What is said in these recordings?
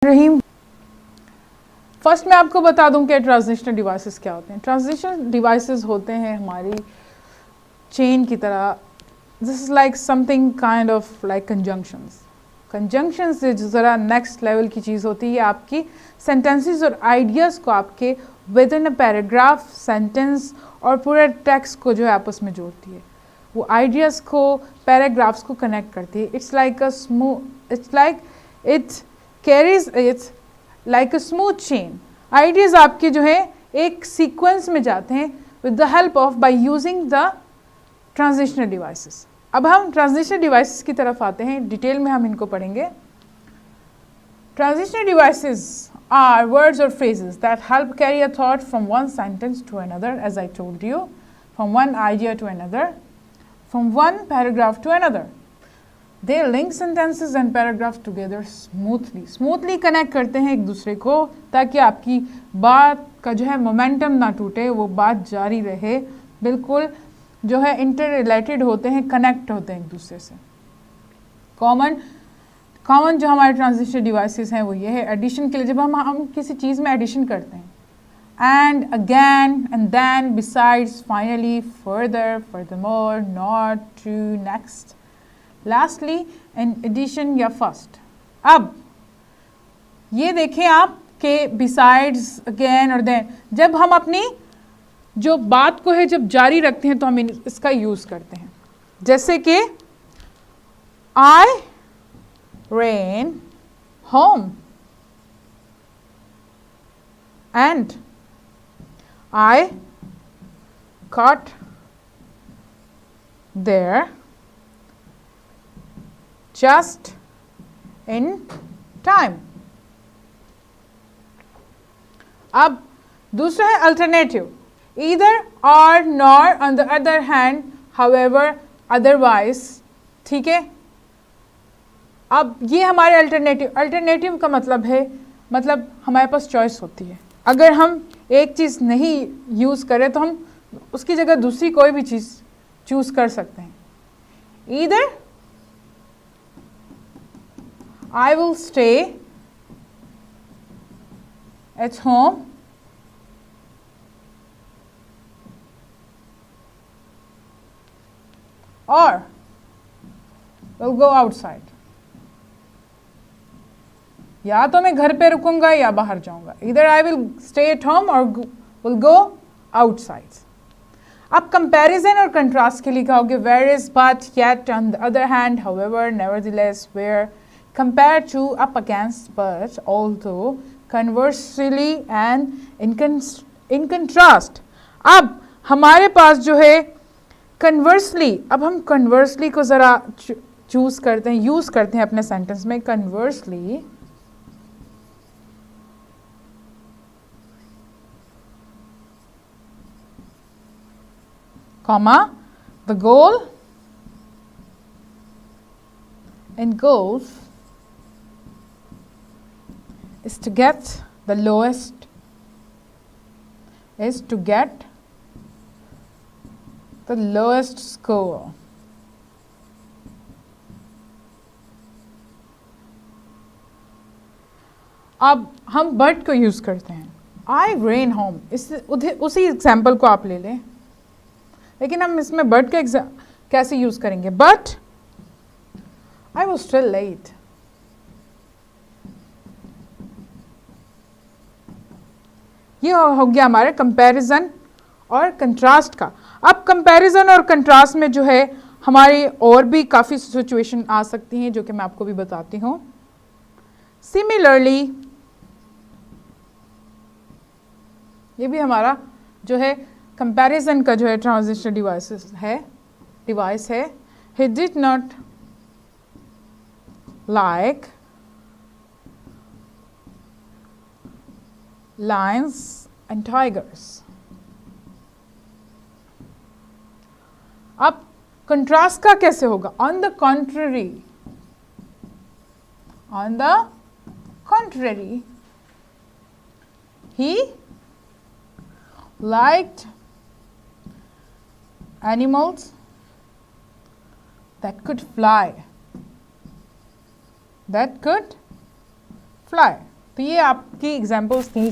रहीम। First मैं आपको बता दूं कि ट्रांसलेशनल डिवाइसेस क्या होते हैं। ट्रांसलेशनल डिवाइसेस होते हैं हमारी चेन की तरह। This is like something kind of like conjunctions. Conjunctions से जो ज़रा नेक्स्ट लेवल की चीज़ होती है, आपकी सेंटेंसेस और आइडियाज़ को आपके with in a paragraph, sentence और पूरे टेक्स्ट को जो है आपस में जोड़ती है। वो आइडियाज़ को, पैराग्राफ्स को कनेक्ट करती है। It's like it carries it's like a smooth chain. Ideas आपके जो है एक सीक्वेंस में जाते हैं with the help of by using the translational devices. अब हम ट्रांसलेशनल डिवाइसेस की तरफ आते हैं, डिटेल में हम इनको पढ़ेंगे। Translational devices are words or phrases that help carry a thought from one sentence to another, as I told you, from one idea to another, from one paragraph to another. They link sentences and paragraphs together smoothly. Smoothly connect करते हैं एक दूसरे को ताकि आपकी बात का जो है मोमेंटम ना टूटे, वो बात जारी रहे। बिल्कुल जो है इंटर रिलेटेड होते हैं, कनेक्ट होते हैं एक दूसरे से। कॉमन जो हमारे ट्रांसलेशनल डिवाइसेस हैं वो ये है एडिशन के लिए। जब हम किसी चीज़ में एडिशन करते हैं, and again and then, besides, finally, further, furthermore, not, to, next, lastly, in addition या फर्स्ट। अब ये देखें आप कि बिसाइड्स, अगेन और देन, जब हम अपनी जो बात को है जब जारी रखते हैं तो हम इसका यूज़ करते हैं। जैसे कि आई ran home and I got there just in time. अब दूसरा है alternative, either or, nor, on the other hand, however, otherwise। ठीक है। अब ये हमारे अल्टरनेटिव का मतलब है, मतलब हमारे पास चॉइस होती है। अगर हम एक चीज़ नहीं यूज़ करें तो हम उसकी जगह दूसरी कोई भी चीज़ चूज़ कर सकते हैं। Either I will stay at home और विल गो आउटसाइड। या तो मैं घर पे रुकूंगा या बाहर जाऊंगा। इधर I will stay at home और विल गो आउटसाइड। अब कंपैरिजन और कंट्रास्ट के लिए कहोगे where is, but, yet, on the other hand, however, nevertheless, where, compare to, up against, but, although, conversely and in contrast. अब हमारे पास जो है कन्वर्सली, अब हम कन्वर्सली को ज़रा चूज़ करते हैं, यूज़ करते हैं अपने सेंटेंस में। Conversely comma, the goal in goals is to get the lowest score. अब हम बट को यूज़ करते हैं। I ran home, उसी एग्जाम्पल को आप ले लें, लेकिन हम इसमें बट का कैसे यूज करेंगे। But I was still let. ये हो गया हमारे कंपैरिजन और कंट्रास्ट का। अब कंपैरिजन और कंट्रास्ट में जो है हमारी और भी काफ़ी सिचुएशन आ सकती हैं जो कि मैं आपको भी बताती हूँ। सिमिलरली, ये भी हमारा जो है कंपैरिजन का जो है ट्रांसलेशनल डिवाइस है। He did not like Lions and tigers. अब कंट्रास्ट का कैसे होगा? On the contrary, he liked animals that could fly. तो ये आपकी एग्जाम्पल्स थी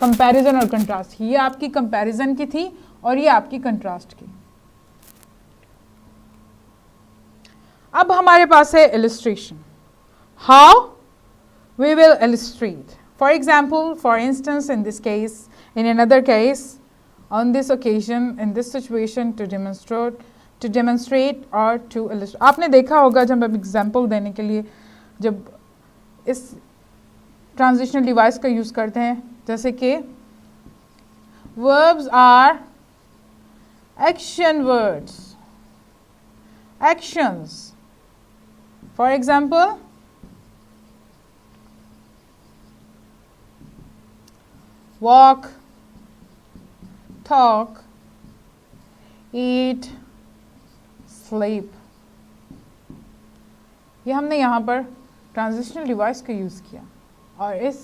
कंपैरिजन और कंट्रास्ट की। ये आपकी कंपैरिजन की थी और ये आपकी कंट्रास्ट की। अब हमारे पास है illustration. How we will illustrate, for example, for instance, in this case, in another case, on this occasion, in this situation, to demonstrate or to illustrate। आपने देखा होगा जब हम एग्जाम्पल देने के लिए जब इस ट्रांजिशनल डिवाइस का यूज़ करते हैं, जैसे कि verbs are action words, actions। for example, walk, talk, eat, sleep। ये हमने यहाँ पर ट्रांजिशनल डिवाइस का यूज़ किया और इस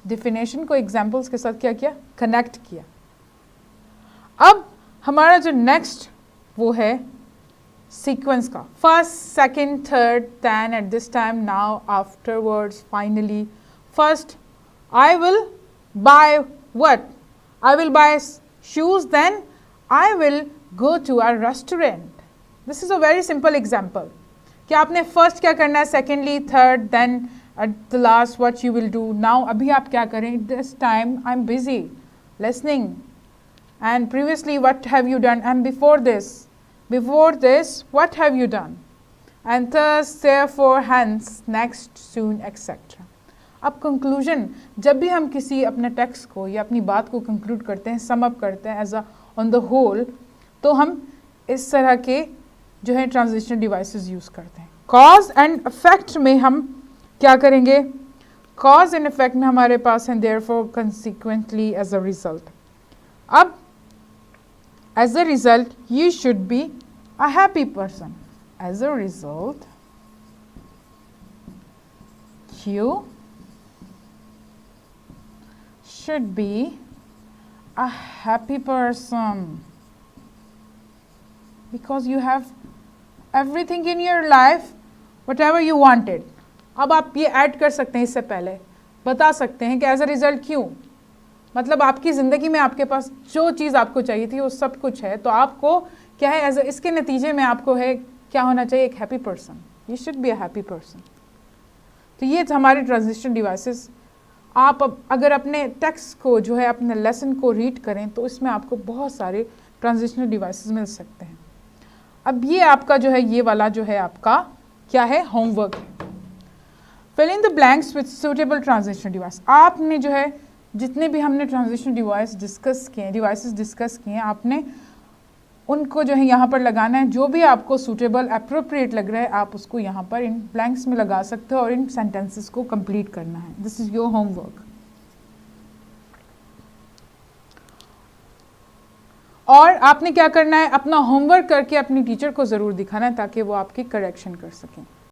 डिफिनेशन को एग्जाम्पल्स के साथ क्या किया, कनेक्ट किया। अब हमारा जो नेक्स्ट वो है सीक्वेंस का, first, second, third, then, at this time, now, afterwards, finally. First, I will buy what, I will buy shoes, then I will go to a restaurant। This is a very simple example कि आपने first क्या करना है, secondly, third, then at the last what you will do। now अभी आप क्या करें, this time I'm busy listening, and previously what have you done, and before this what have you done, and thus, therefore, hence, next, soon, etc। अब conclusion, जब भी हम किसी अपने टेक्स्ट को या अपनी बात को कंक्लूड करते हैं, सम अप करते हैं as a on the whole, तो हम इस तरह के जो है ट्रांजिशनल डिवाइसेस यूज़ करते हैं। कॉज एंड इफेक्ट में हम क्या करेंगे, कॉज एंड इफेक्ट में हमारे पास है therefore, consequently, as a result. अब as a result you should be a happy person, as a result you should be a happy person because you have everything in your life whatever you wanted। अब आप ये add कर सकते हैं, इससे पहले बता सकते हैं कि एज अ रिजल्ट क्यों, मतलब आपकी ज़िंदगी में आपके पास जो चीज़ आपको चाहिए थी वो सब कुछ है, तो आपको क्या है, एज इसके नतीजे में आपको है क्या होना चाहिए, एक happy person. You should be a happy person. तो ये हमारे ट्रांजिशनल डिवाइसेस। आप अब अगर अपने टेक्स्ट को जो है, अपने लेसन को रीड करें तो इसमें आपको बहुत सारे ट्रांजिशनल डिवाइसेस मिल सकते हैं। अब ये आपका जो है, ये वाला जो है आपका क्या है, होमवर्क है। Fill in the blanks with suitable transitional device. आपने जो है जितने भी हमने ट्रांजिशनल डिवाइसेस डिस्कस किए हैं, आपने उनको जो है यहाँ पर लगाना है। जो भी आपको सूटेबल, अप्रोप्रिएट लग रहा है, आप उसको यहाँ पर इन ब्लैंक्स में लगा सकते हो और इन सेंटेंसेस को कंप्लीट करना है। This is your homework. और आपने क्या करना है, अपना होमवर्क करके अपनी टीचर को ज़रूर दिखाना है ताकि वो आपकी करेक्शन कर सकें।